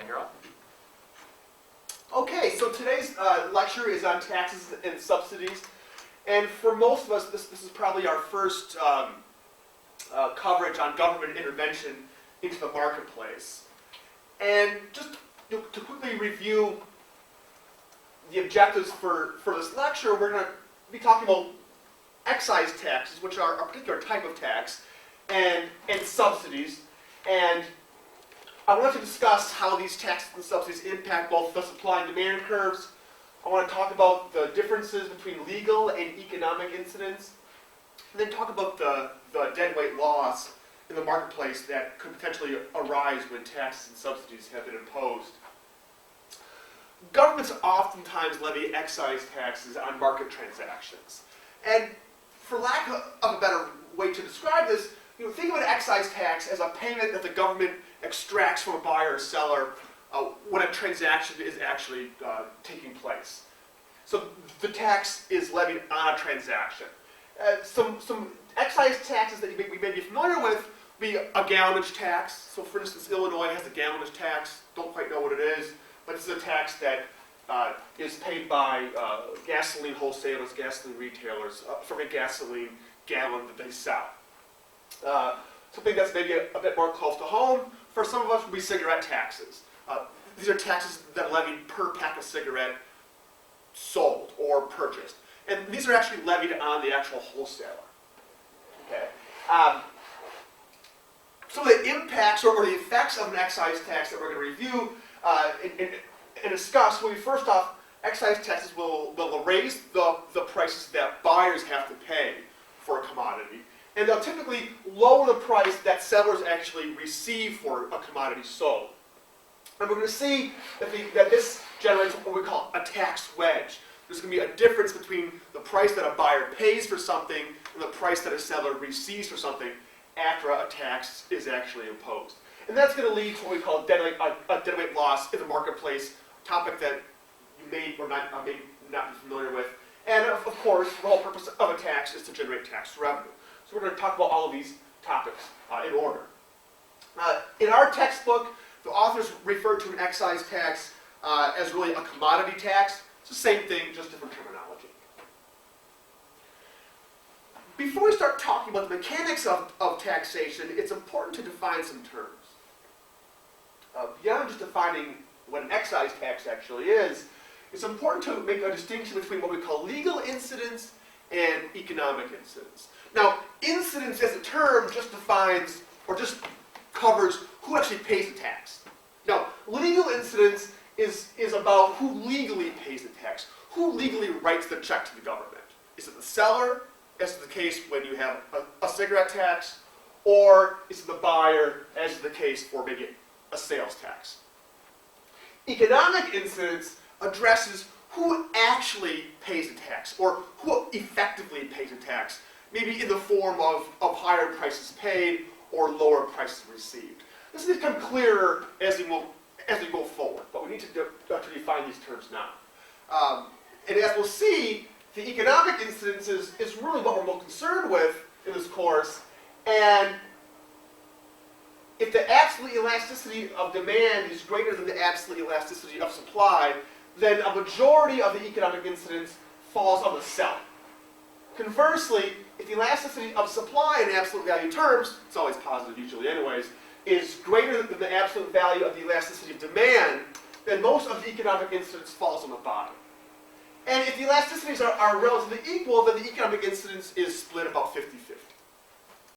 And you're up. Okay, so today's lecture is on taxes and subsidies. And for most of us, this is probably our first coverage on government intervention into the marketplace. And just to quickly review the objectives for this lecture, we're going to be talking about excise taxes, which are a particular type of tax, and subsidies. And I want to discuss how these taxes and subsidies impact both the supply and demand curves. I want to talk about the differences between legal and economic incidents, and then talk about the deadweight loss in the marketplace that could potentially arise when taxes and subsidies have been imposed. Governments oftentimes levy excise taxes on market transactions. And for lack of a better way to describe this, think of an excise tax as a payment that the government extracts from a buyer or seller when a transaction is actually taking place. So the tax is levied on a transaction. Some excise taxes that we may be familiar with would be a gallonage tax. So for instance, Illinois has a gallonage tax. Don't quite know what it is, but it's a tax that is paid by gasoline wholesalers, gasoline retailers for a gasoline gallon that they sell. Something that's maybe a bit more close to home for some of us would be cigarette taxes. These are taxes that are levied per pack of cigarette sold or purchased. And these are actually levied on the actual wholesaler. Okay. Some of the impacts or the effects of an excise tax that we're going to review and discuss will be, first off, excise taxes will raise the prices that buyers have to pay for a commodity. And they'll typically lower the price that sellers actually receive for a commodity sold. And we're going to see that this generates what we call a tax wedge. There's going to be a difference between the price that a buyer pays for something and the price that a seller receives for something after a tax is actually imposed. And that's going to lead to what we call a deadweight loss in the marketplace, a topic that you may or may not be familiar with. And of course, the whole purpose of a tax is to generate tax revenue. So we're going to talk about all of these topics in order. In our textbook, the authors refer to an excise tax as really a commodity tax. It's the same thing, just different terminology. Before we start talking about the mechanics of taxation, it's important to define some terms. Beyond just defining what an excise tax actually is, it's important to make a distinction between what we call legal incidents and economic incidents. Now, incidents as a term just defines or just covers who actually pays the tax. Now, legal incidents is about who legally pays the tax, who legally writes the check to the government. Is it the seller, as is the case when you have a cigarette tax, or is it the buyer, as is the case for maybe a sales tax? Economic incidents addresses who actually pays the tax, or who effectively pays the tax, maybe in the form of higher prices paid or lower prices received. This will become clearer as we go forward, but we need to define these terms now. And as we'll see, the economic incidence is really what we're most concerned with in this course, and if the absolute elasticity of demand is greater than the absolute elasticity of supply, then a majority of the economic incidence falls on the seller. Conversely, if the elasticity of supply in absolute value terms, it's always positive usually anyways, is greater than the absolute value of the elasticity of demand, then most of the economic incidence falls on the buyer. And if the elasticities are relatively equal, then the economic incidence is split about 50-50.